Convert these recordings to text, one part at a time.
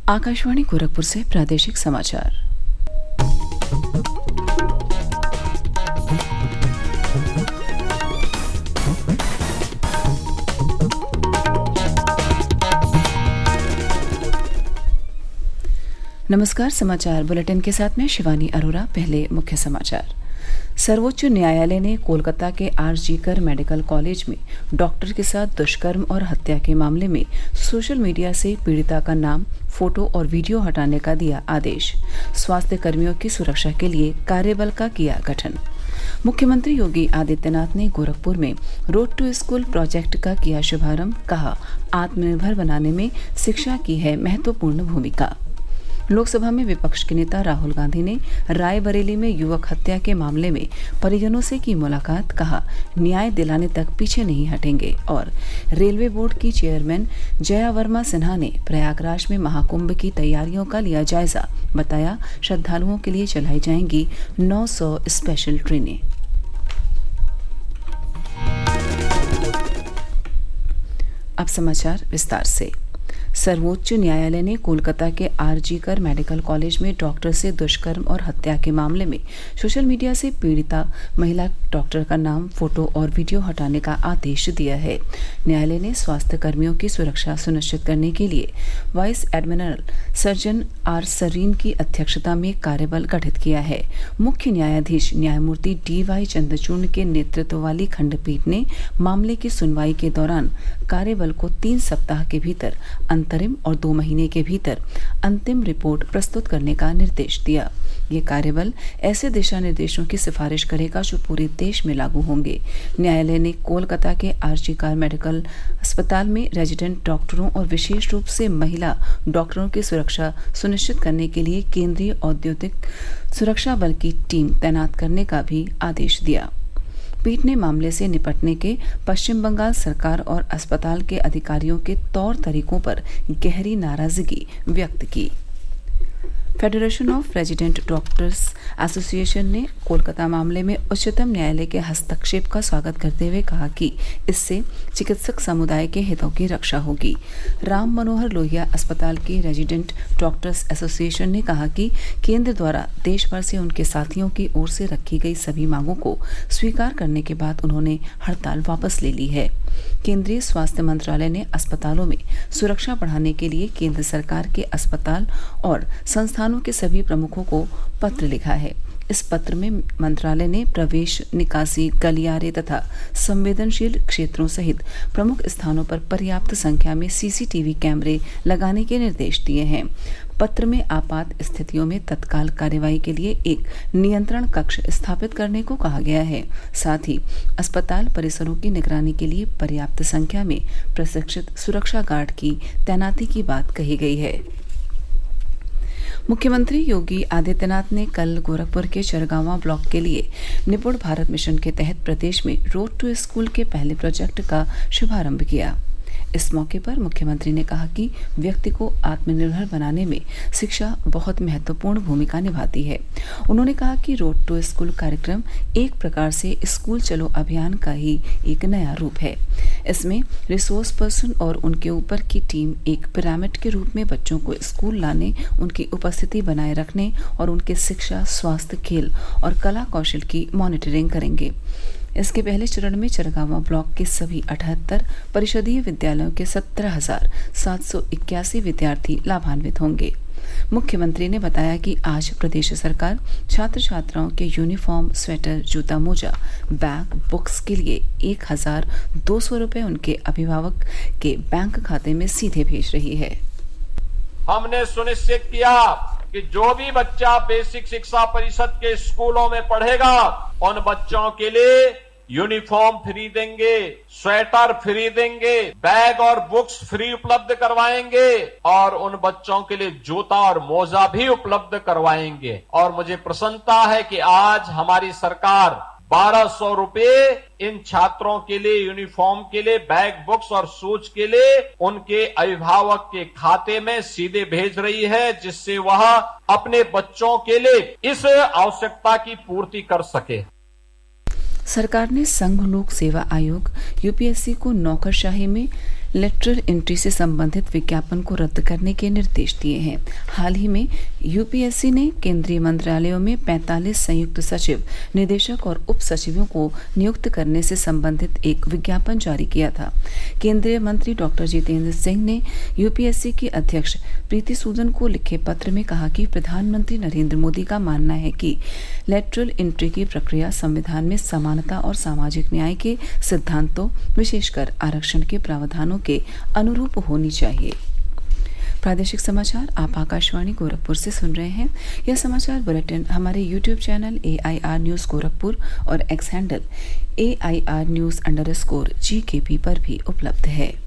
आकाशवाणी गोरखपुर से प्रादेशिक समाचार। नमस्कार, समाचार बुलेटिन के साथ में शिवानी अरोरा। पहले मुख्य समाचार। सर्वोच्च न्यायालय ने कोलकाता के आर.जी. कर मेडिकल कॉलेज में डॉक्टर के साथ दुष्कर्म और हत्या के मामले में सोशल मीडिया से पीड़िता का नाम, फोटो और वीडियो हटाने का दिया आदेश। स्वास्थ्य कर्मियों की सुरक्षा के लिए कार्यबल का किया गठन। मुख्यमंत्री योगी आदित्यनाथ ने गोरखपुर में रोड टू स्कूल प्रोजेक्ट का किया शुभारंभ। कहा, आत्मनिर्भर बनाने में शिक्षा की है महत्वपूर्ण भूमिका। लोकसभा में विपक्ष के नेता राहुल गांधी ने रायबरेली में युवक हत्या के मामले में परिजनों से की मुलाकात। कहा, न्याय दिलाने तक पीछे नहीं हटेंगे। और रेलवे बोर्ड की चेयरमैन जया वर्मा सिन्हा ने प्रयागराज में महाकुंभ की तैयारियों का लिया जायजा। बताया, श्रद्धालुओं के लिए चलाई जाएंगी 900 स्पेशल ट्रेनें। अब समाचार विस्तार से। सर्वोच्च न्यायालय ने कोलकाता के आर.जी. कर मेडिकल कॉलेज में डॉक्टर से दुष्कर्म और हत्या के मामले में सोशल मीडिया से पीड़िता महिला डॉक्टर का नाम, फोटो और वीडियो हटाने का आदेश दिया है। न्यायालय ने स्वास्थ्य कर्मियों की सुरक्षा सुनिश्चित करने के लिए vice admiral surgeon R. Sareen की अध्यक्षता में कार्यबल गठित किया है। मुख्य न्यायाधीश न्यायमूर्ति D.Y. चंद्रचूड़ के नेतृत्व वाली खंडपीठ ने मामले की सुनवाई के दौरान कार्यबल को 3 सप्ताह के भीतर अंतरिम और 2 महीने के भीतर अंतिम रिपोर्ट प्रस्तुत करने का निर्देश दिया। ये कार्यबल ऐसे दिशा निर्देशों की सिफारिश करेगा जो पूरे देश में लागू होंगे। न्यायालय ने कोलकाता के आर.जी. कर मेडिकल अस्पताल में रेजिडेंट डॉक्टरों और विशेष रूप से महिला डॉक्टरों की सुरक्षा सुनिश्चित करने के लिए केंद्रीय औद्योगिक सुरक्षा बल की टीम तैनात करने का भी आदेश दिया। पीठ ने मामले से निपटने के पश्चिम बंगाल सरकार और अस्पताल के अधिकारियों के तौर तरीकों पर गहरी नाराजगी व्यक्त की। Federation of resident doctors association ने कोलकाता मामले में उच्चतम न्यायालय के हस्तक्षेप का स्वागत करते हुए कहा कि इससे चिकित्सक समुदाय के हितों की रक्षा होगी। राम मनोहर लोहिया अस्पताल के रेजिडेंट डॉक्टर्स एसोसिएशन ने कहा कि केंद्र द्वारा देश भर से उनके साथियों की ओर से रखी गई सभी मांगों को स्वीकार करने के बाद उन्होंने हड़ताल वापस ले ली है। केंद्रीय स्वास्थ्य मंत्रालय ने अस्पतालों में सुरक्षा बढ़ाने के लिए केंद्र सरकार के अस्पताल और संस्थानों के सभी प्रमुखों को पत्र लिखा है। इस पत्र में मंत्रालय ने प्रवेश, निकासी, गलियारे तथा संवेदनशील क्षेत्रों सहित प्रमुख स्थानों पर पर्याप्त संख्या में सीसीटीवी कैमरे लगाने के निर्देश दिए हैं। पत्र में आपात स्थितियों में तत्काल कार्रवाई के लिए एक नियंत्रण कक्ष स्थापित करने को कहा गया है। साथ ही अस्पताल परिसरों की निगरानी के लिए पर्याप्त संख्या में प्रशिक्षित सुरक्षा गार्ड की तैनाती की बात कही गई है। मुख्यमंत्री योगी आदित्यनाथ ने कल गोरखपुर के चरगांवा ब्लॉक के लिए निपुण भारत मिशन के तहत प्रदेश में रोड टू स्कूल के पहले प्रोजेक्ट का शुभारंभ किया। इस मौके पर मुख्यमंत्री ने कहा कि व्यक्ति को आत्मनिर्भर बनाने में शिक्षा बहुत महत्वपूर्ण भूमिका निभाती है। उन्होंने कहा कि रोड टू स्कूल कार्यक्रम एक प्रकार से स्कूल चलो अभियान का ही एक नया रूप है। इसमें रिसोर्स पर्सन और उनके ऊपर की टीम एक पिरामिड के रूप में बच्चों को स्कूल लाने, उनकी उपस्थिति बनाए रखने और उनके शिक्षा, स्वास्थ्य, खेल और कला कौशल की मॉनिटरिंग करेंगे। इसके पहले चरण में चरगांवा ब्लॉक के सभी 78 परिषदीय विद्यालयों के 17,781 विद्यार्थी लाभान्वित होंगे। मुख्यमंत्री ने बताया कि आज प्रदेश सरकार छात्र छात्राओं के यूनिफॉर्म, स्वेटर, जूता, मोजा, बैग, बुक्स के लिए 1,200 रुपये उनके अभिभावक के बैंक खाते में सीधे भेज रही है। हमने सुनिश्चित किया कि जो भी बच्चा बेसिक शिक्षा परिषद के स्कूलों में पढ़ेगा उन बच्चों के लिए यूनिफॉर्म फ्री देंगे, स्वेटर फ्री देंगे, बैग और बुक्स फ्री उपलब्ध करवाएंगे और उन बच्चों के लिए जूता और मोजा भी उपलब्ध करवाएंगे। और मुझे प्रसन्नता है कि आज हमारी सरकार 1,200 रुपये इन छात्रों के लिए, यूनिफॉर्म के लिए, बैग, बुक्स और शूज के लिए उनके अभिभावक के खाते में सीधे भेज रही है, जिससे वह अपने बच्चों के लिए इस आवश्यकता की पूर्ति कर सके। सरकार ने संघ लोक सेवा आयोग यूपीएससी को नौकरशाही में लेटरल एंट्री से संबंधित विज्ञापन को रद्द करने के निर्देश दिए हैं। हाल ही में यूपीएससी ने केंद्रीय मंत्रालयों में 45 संयुक्त सचिव, निदेशक और उप सचिवों को नियुक्त करने से संबंधित एक विज्ञापन जारी किया था। केंद्रीय मंत्री डॉक्टर जितेंद्र सिंह ने यूपीएससी की अध्यक्ष प्रीति सूदन को लिखे पत्र में कहा कि प्रधानमंत्री नरेंद्र मोदी का मानना है कि लेटरल एंट्री की प्रक्रिया संविधान में समानता और सामाजिक न्याय के सिद्धांतों, विशेषकर आरक्षण के प्रावधानों के अनुरूप होनी चाहिए। प्रादेशिक समाचार आप आकाशवाणी गोरखपुर से सुन रहे हैं। यह समाचार बुलेटिन हमारे YouTube channel AIR news Gorakhpur और एक्स हैंडल AIR_GKP पर भी उपलब्ध है।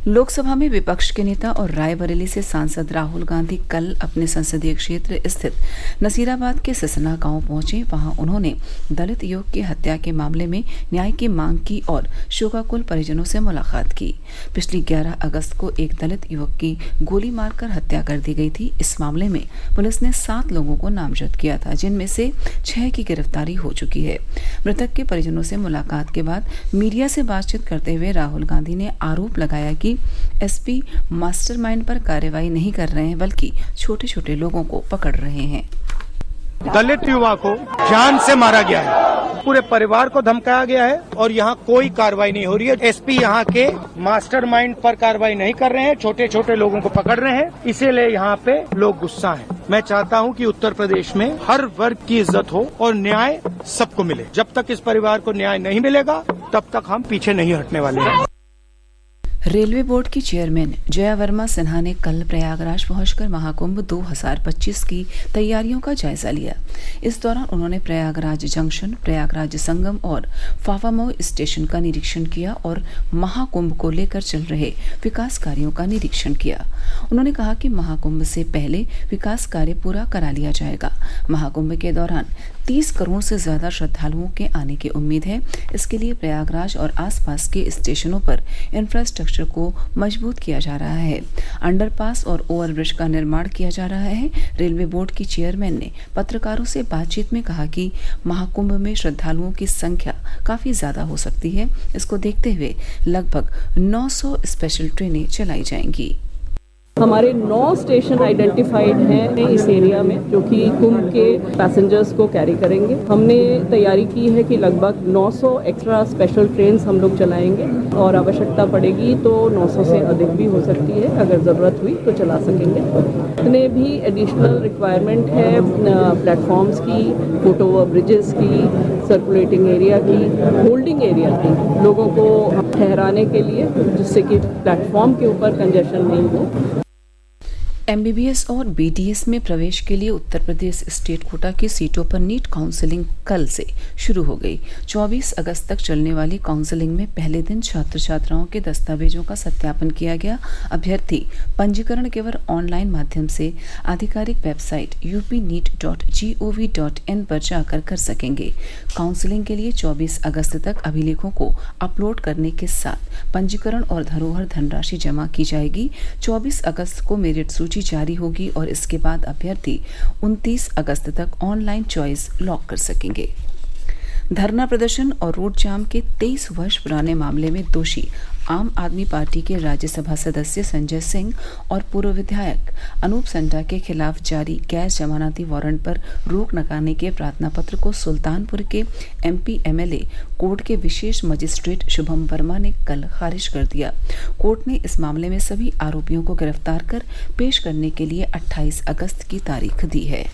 लोकसभा में विपक्ष के नेता और रायबरेली से सांसद राहुल गांधी कल अपने संसदीय क्षेत्र स्थित नसीराबाद के सिसना गांव पहुंचे। वहां उन्होंने दलित युवक की हत्या के मामले में न्याय की मांग की और शोकाकुल परिजनों से मुलाकात की। पिछली 11 अगस्त को एक दलित युवक की गोली मारकर हत्या कर दी गई थी। इस मामले में पुलिस ने 7 लोगों को नामजद किया था, जिनमें से 6 की गिरफ्तारी हो चुकी है। मृतक के परिजनों से मुलाकात के बाद मीडिया से बातचीत करते हुए राहुल गांधी ने आरोप लगाया कि एसपी मास्टरमाइंड पर कार्रवाई नहीं कर रहे हैं, बल्कि छोटे छोटे लोगों को पकड़ रहे हैं। दलित युवा को जान से मारा गया है, पूरे परिवार को धमकाया गया है और यहाँ कोई कार्रवाई नहीं हो रही है। एसपी यहाँ के मास्टरमाइंड पर कार्रवाई नहीं कर रहे हैं, छोटे छोटे लोगों को पकड़ रहे हैं, इसीलिए यहाँ पे लोग गुस्सा हैं। मैं चाहता हूँ कि उत्तर प्रदेश में हर वर्ग की इज्जत हो और न्याय सबको मिले। जब तक इस परिवार को न्याय नहीं मिलेगा तब तक हम पीछे नहीं हटने वाले हैं। रेलवे बोर्ड की चेयरमैन जया वर्मा सिन्हा ने कल प्रयागराज पहुंचकर महाकुंभ 2025 की तैयारियों का जायजा लिया। इस दौरान उन्होंने प्रयागराज जंक्शन, प्रयागराज संगम और फाफामऊ स्टेशन का निरीक्षण किया और महाकुंभ को लेकर चल रहे विकास कार्यों का निरीक्षण किया। उन्होंने कहा कि महाकुंभ से पहले विकास कार्य पूरा करा लिया जाएगा। महाकुंभ के दौरान 30 करोड़ से ज्यादा श्रद्धालुओं के आने की उम्मीद है। इसके लिए प्रयागराज और आसपास के स्टेशनों पर इंफ्रास्ट्रक्चर को मजबूत किया जा रहा है। अंडरपास और ओवरब्रिज का निर्माण किया जा रहा है। रेलवे बोर्ड की चेयरमैन ने पत्रकारों से बातचीत में कहा कि महाकुंभ में श्रद्धालुओं की संख्या काफी ज्यादा हो सकती है। इसको देखते हुए लगभग 900 स्पेशल ट्रेनें चलाई जाएंगी। हमारे 9 स्टेशन आइडेंटिफाइड हैं इस एरिया में, जो कि कुंभ के पैसेंजर्स को कैरी करेंगे। हमने तैयारी की है कि लगभग 900 एक्स्ट्रा स्पेशल ट्रेन्स हम लोग चलाएंगे और आवश्यकता पड़ेगी तो 900 से अधिक भी हो सकती है। अगर ज़रूरत हुई तो चला सकेंगे। इतने भी एडिशनल रिक्वायरमेंट है प्लेटफॉर्म्स की, फुट ओवर ब्रिजेस की, सर्कुलेटिंग एरिया की, होल्डिंग एरिया की, लोगों को ठहराने के लिए, जिससे कि प्लेटफॉर्म के ऊपर कंजेशन नहीं हो। MBBS और BDS में प्रवेश के लिए उत्तर प्रदेश स्टेट कोटा की सीटों पर नीट काउंसलिंग कल से शुरू हो गई। 24 अगस्त तक चलने वाली काउंसलिंग में पहले दिन छात्र छात्राओं के दस्तावेजों का सत्यापन किया गया। अभ्यर्थी पंजीकरण केवल ऑनलाइन माध्यम से आधिकारिक वेबसाइट upneet.gov.in पर जाकर कर सकेंगे। काउंसलिंग के लिए 24 अगस्त तक अभिलेखों को अपलोड करने के साथ पंजीकरण और धरोहर धनराशि जमा की जाएगी। 24 अगस्त को मेरिट सूची जारी होगी और इसके बाद अभ्यर्थी 29 अगस्त तक ऑनलाइन चॉइस लॉक कर सकेंगे। धरना प्रदर्शन और रोड जाम के 23 वर्ष पुराने मामले में दोषी आम आदमी पार्टी के राज्यसभा सदस्य संजय सिंह और पूर्व विधायक अनूप संडा के खिलाफ जारी गैर जमानती वारंट पर रोक लगाने के प्रार्थना पत्र को सुल्तानपुर के MP MLA कोर्ट के विशेष मजिस्ट्रेट शुभम वर्मा ने कल खारिज कर दिया। कोर्ट ने इस मामले में सभी आरोपियों को गिरफ्तार कर पेश करने के लिए 28 अगस्त की तारीख दी है।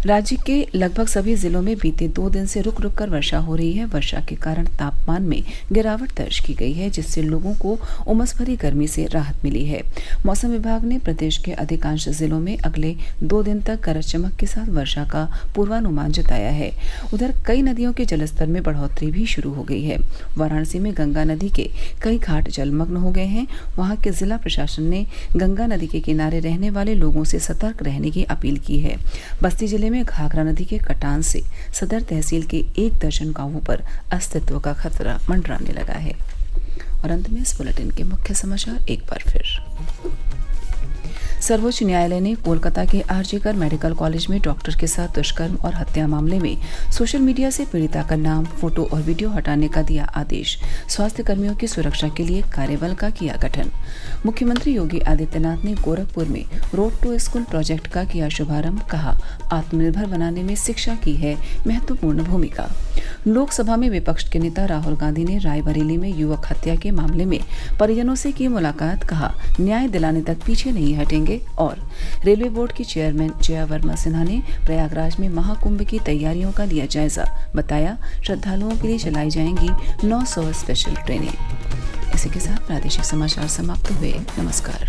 राज्य के लगभग सभी जिलों में बीते 2 दिन से रुक रुक कर वर्षा हो रही है। वर्षा के कारण तापमान में गिरावट दर्ज की गई है, जिससे लोगों को उमस भरी गर्मी से राहत मिली है। मौसम विभाग ने प्रदेश के अधिकांश जिलों में अगले 2 दिन तक गरज चमक के साथ वर्षा का पूर्वानुमान जताया है। उधर कई नदियों के जलस्तर में बढ़ोतरी भी शुरू हो गई है। वाराणसी में गंगा नदी के कई घाट जलमग्न हो गए हैं। वहां के जिला प्रशासन ने गंगा नदी के किनारे रहने वाले लोगों से सतर्क रहने की अपील की है। बस्ती जिले में घाघरा नदी के कटान से सदर तहसील के 1 दर्जन गांवों पर अस्तित्व का खतरा मंडराने लगा है। और अंत में इस बुलेटिन के मुख्य समाचार एक बार फिर। सर्वोच्च न्यायालय ने कोलकाता के आरजीकर मेडिकल कॉलेज में डॉक्टर के साथ दुष्कर्म और हत्या मामले में सोशल मीडिया से पीड़िता का नाम, फोटो और वीडियो हटाने का दिया आदेश। स्वास्थ्य कर्मियों की सुरक्षा के लिए कार्यबल का किया गठन। मुख्यमंत्री योगी आदित्यनाथ ने गोरखपुर में रोड टू स्कूल प्रोजेक्ट का किया शुभारंभ। कहा, आत्मनिर्भर बनाने में शिक्षा की है महत्वपूर्ण भूमिका। लोकसभा में विपक्ष के नेता राहुल गांधी ने रायबरेली में युवक हत्या के मामले में परिजनों से की मुलाकात। कहा, न्याय दिलाने तक पीछे नहीं हटेंगे। और रेलवे बोर्ड की चेयरमैन जया वर्मा सिन्हा ने प्रयागराज में महाकुंभ की तैयारियों का लिया जायजा। बताया, श्रद्धालुओं के लिए चलाई जाएंगी 900 स्पेशल ट्रेनें। इसी के साथ प्रादेशिक समाचार समाप्त हुए। नमस्कार।